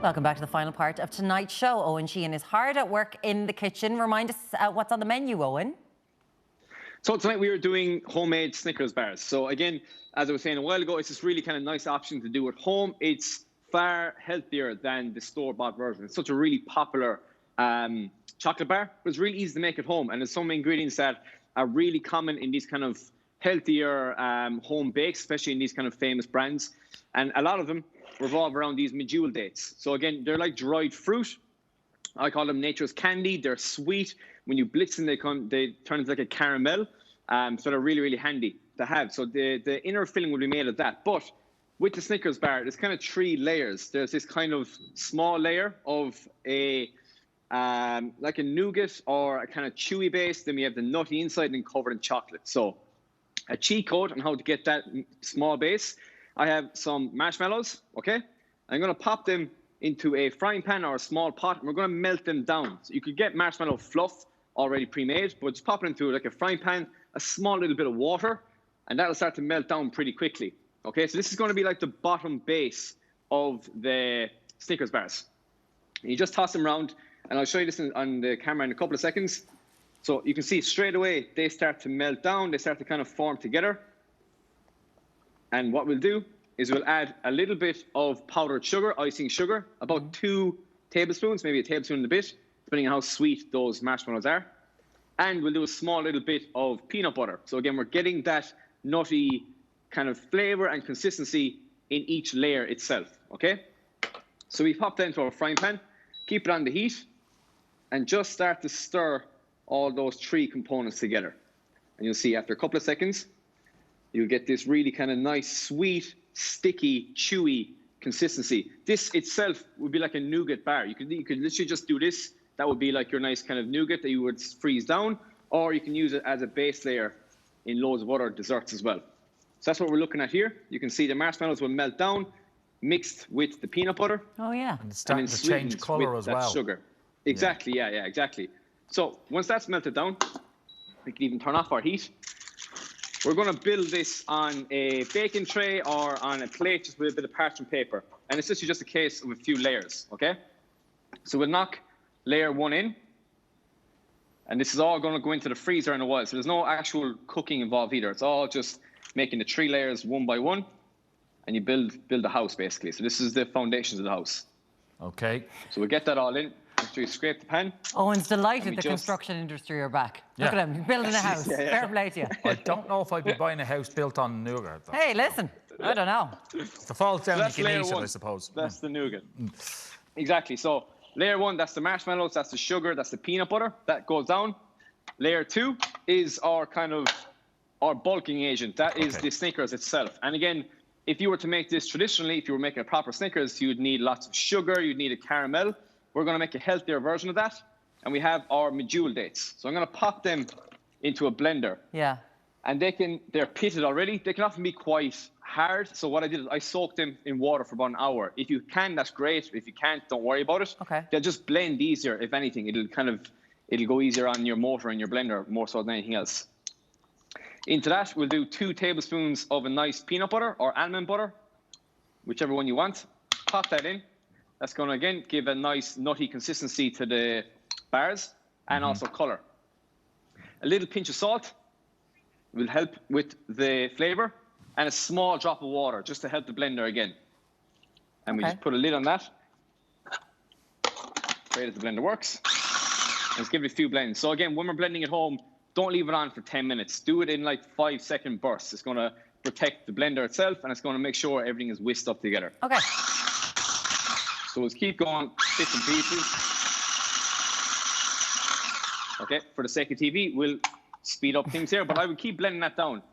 Welcome back to the final part of tonight's show. Eoin Sheehan is hard at work in the kitchen. Remind us what's on the menu, Eoin. So tonight we are doing homemade Snickers bars. So again, as I was saying a while ago, it's this really kind of nice option to do at home. It's far healthier than the store-bought version. It's such a really popular chocolate bar, but it's really easy to make at home. And there's some ingredients that are really common in these kind of healthier home bakes, especially in these kind of famous brands. And a lot of them revolve around these medjool dates. So again, they're like dried fruit. I call them nature's candy. They're sweet. When you blitz them, they turn into like a caramel. So they're really, really handy to have. So the inner filling will be made of that. But with the Snickers bar, there's kind of 3 layers. There's this kind of small layer of a like a nougat or a kind of chewy base. Then we have the nutty inside and covered in chocolate. So a cheat code on how to get that small base. I have some marshmallows, okay? I'm going to pop them into a frying pan or a small pot, and we're going to melt them down. So you could get marshmallow fluff already pre-made, but just pop it into like a frying pan, a small little bit of water, and that'll start to melt down pretty quickly. Okay, so this is going to be like the bottom base of the Snickers bars. And you just toss them around, and I'll show you this on the camera in a couple of seconds. So you can see straight away, they start to melt down, they start to kind of form together. And what we'll do is we'll add a little bit of powdered sugar, icing sugar, about 2 tablespoons, maybe a tablespoon and a bit, depending on how sweet those marshmallows are. And we'll do a small little bit of peanut butter. So again, we're getting that nutty kind of flavor and consistency in each layer itself, okay? So we pop that into our frying pan, keep it on the heat, and just start to stir all those 3 components together. And you'll see after a couple of seconds, you'll get this really kind of nice, sweet, sticky, chewy consistency. This itself would be like a nougat bar. You could literally just do this. That would be like your nice kind of nougat that you would freeze down, or you can use it as a base layer in loads of other desserts as well. So that's what we're looking at here. You can see the marshmallows will melt down, mixed with the peanut butter. Oh, yeah. And it's starting to change colour as well. Sugar. Exactly, yeah, exactly. So once that's melted down, we can even turn off our heat. We're going to build this on a baking tray or on a plate just with a bit of parchment paper. And it's just a case of a few layers, okay? So we'll knock layer 1 in. And this is all going to go into the freezer in a while. So there's no actual cooking involved either. It's all just making the 3 layers one by one. And you build a house, basically. So this is the foundations of the house. Okay. So we'll get that all in. After you scrape the pan. Owen's delighted the construction industry are back. Look at him, building a house. Fair play to you. I don't know if I'd be buying a house built on nougat, though. Hey, listen, I don't know. If it falls down, you can eat it, I suppose. That's the nougat. Exactly. So layer 1, that's the marshmallows, that's the sugar, that's the peanut butter. That goes down. Layer 2 is our kind of our bulking agent. That is the Snickers itself. And again, if you were to make this traditionally, if you were making a proper Snickers, you'd need lots of sugar, you'd need a caramel. We're going to make a healthier version of that. And we have our medjool dates. So I'm going to pop them into a blender. Yeah. And they're pitted already. They can often be quite hard. So what I did is I soaked them in water for about an hour. If you can, that's great. If you can't, don't worry about it. Okay. They'll just blend easier. If anything, it'll go easier on your motor and your blender more so than anything else. Into that, we'll do 2 tablespoons of a nice peanut butter or almond butter, whichever one you want. Pop that in. That's going to, again, give a nice nutty consistency to the bars and also colour. A little pinch of salt will help with the flavour, and a small drop of water just to help the blender again. And we just put a lid on that. Pray that the blender works. And let's give it a few blends. So again, when we're blending at home, don't leave it on for 10 minutes. Do it in like 5-second bursts. It's going to protect the blender itself, and it's going to make sure everything is whisked up together. Okay. So let's keep going, bits and pieces. Okay, for the sake of TV, we'll speed up things here, but I would keep blending that down.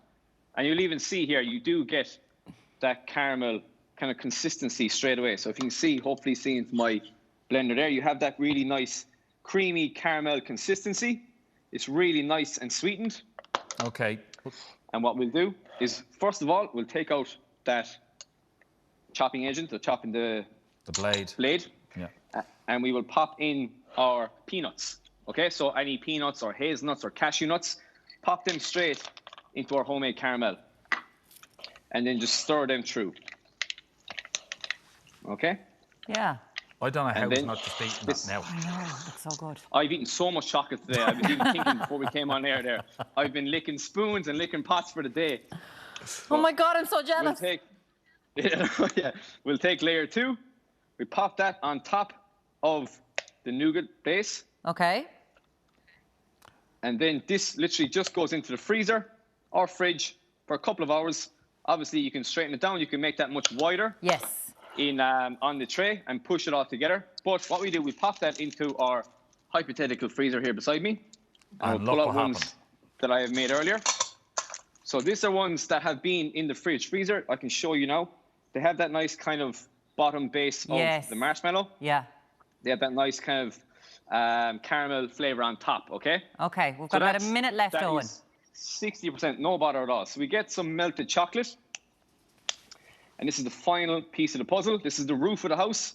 And you'll even see here, you do get that caramel kind of consistency straight away. So if you can see, hopefully see into my blender there, you have that really nice creamy caramel consistency. It's really nice and sweetened. Okay. And what we'll do is, first of all, we'll take out that chopping agent, the chopping the blade. Yeah. And we will pop in our peanuts. Okay, so any peanuts or hazelnuts or cashew nuts, pop them straight into our homemade caramel. And then just stir them through. Okay? Yeah. I don't know how then he's not just eating that now. I know, it's so good. I've eaten so much chocolate today. I've been even thinking before we came on air there. I've been licking spoons and licking pots for the day. Oh my God, I'm so jealous. We'll take layer 2. We pop that on top of the nougat base. Okay. And then this literally just goes into the freezer or fridge for a couple of hours. Obviously, you can straighten it down. You can make that much wider. Yes. On the tray and push it all together. But what we do, we pop that into our hypothetical freezer here beside me. And we'll pull out ones that I have made earlier. So these are ones that have been in the fridge freezer. I can show you now. They have that nice kind of bottom base of the marshmallow. Yeah. They have that nice kind of caramel flavor on top, okay? Okay, we've got about a minute left, Eoin. 60%, no bother at all. So we get some melted chocolate. And this is the final piece of the puzzle. This is the roof of the house.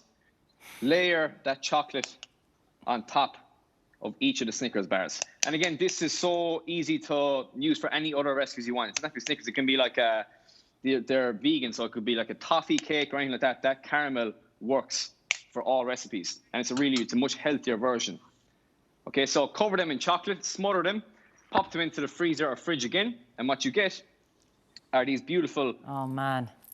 Layer that chocolate on top of each of the Snickers bars. And again, this is so easy to use for any other recipes you want. It's not just Snickers. It can be like they're vegan, so it could be like a toffee cake or anything like that. That caramel works for all recipes. And it's a much healthier version. Okay, so cover them in chocolate, smother them, pop them into the freezer or fridge again. And what you get are these beautiful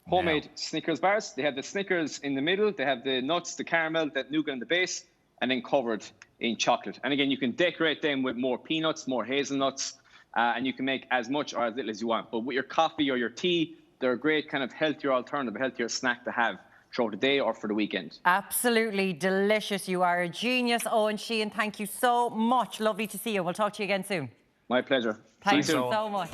homemade Snickers bars. They have the Snickers in the middle. They have the nuts, the caramel, that nougat in the base, and then covered in chocolate. And again, you can decorate them with more peanuts, more hazelnuts, and you can make as much or as little as you want. But with your coffee or your tea, they're a great kind of healthier alternative, a healthier snack to have throughout the day or for the weekend. Absolutely delicious. You are a genius, Eoin Sheehan. Thank you so much. Lovely to see you. We'll talk to you again soon. My pleasure. Thanks so much.